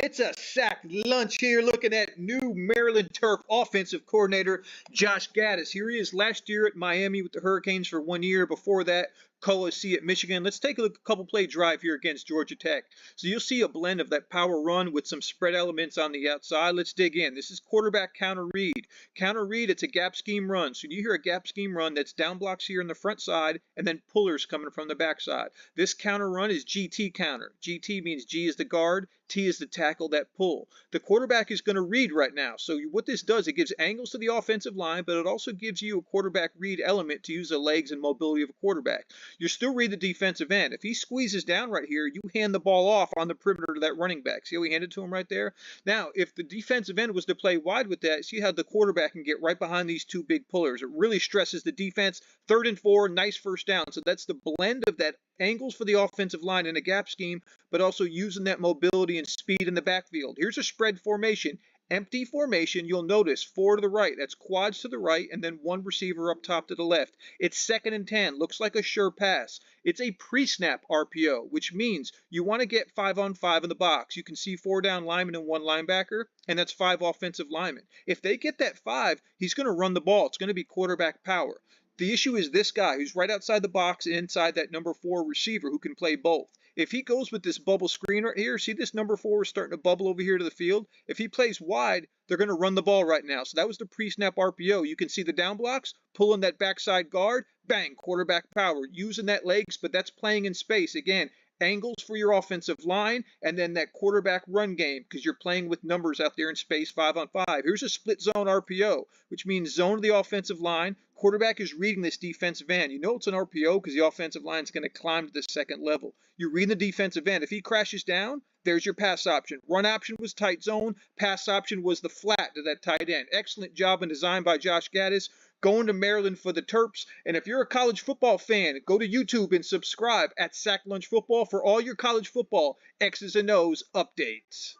It's a sack lunch here looking at new Maryland Terp offensive coordinator Josh Gattis. Here he is last year at Miami with the Hurricanes for 1 year. Before that, Co-OC at Michigan. Let's take a look, a couple play drive here against Georgia Tech. So you'll see a blend of that power run with some spread elements on the outside. Let's dig in. This is quarterback counter read. Counter read, it's a gap scheme run. So you hear a gap scheme run that's down blocks here on the front side and then pullers coming from the back side. This counter run is GT counter. GT means G is the guard, T is the tackle that pull. The quarterback is going to read right now. So what this does, it gives angles to the offensive line, but it also gives you a quarterback read element to use the legs and mobility of a quarterback. You still read the defensive end. If he squeezes down right here, you hand the ball off on the perimeter to that running back. See how we handed to him right there? Now, if the defensive end was to play wide with that, see how the quarterback can get right behind these two big pullers. It really stresses the defense. 3rd and 4, nice first down. So that's the blend of that angles for the offensive line in a gap scheme, but also using that mobility and speed in the backfield. Here's a spread formation. Empty formation, you'll notice 4 to the right. That's quads to the right and then 1 receiver up top to the left. It's 2nd and 10. Looks like a sure pass. It's a pre-snap RPO, which means you want to get 5-on-5 in the box. You can see 4 down linemen and 1 linebacker, and that's 5 offensive linemen. If they get that 5, he's going to run the ball. It's going to be quarterback power. The issue is this guy who's right outside the box and inside that number 4 receiver who can play both. If he goes with this bubble screen right here, see this number 4 is starting to bubble over here to the field? If he plays wide, they're going to run the ball right now. So that was the pre-snap RPO. You can see the down blocks, pulling that backside guard, bang, quarterback power, using that legs, but that's playing in space. Again, angles for your offensive line, and then that quarterback run game because you're playing with numbers out there in space 5-on-5. Here's a split zone RPO, which means zone of the offensive line. Quarterback is reading this defensive end. You know it's an RPO because the offensive line is going to climb to the 2nd level. You're reading the defensive end. If he crashes down, there's your pass option. Run option was tight zone. Pass option was the flat to that tight end. Excellent job and design by Josh Gattis. Going to Maryland for the Terps. And if you're a college football fan, go to YouTube and subscribe at Sack Lunch Football for all your college football X's and O's updates.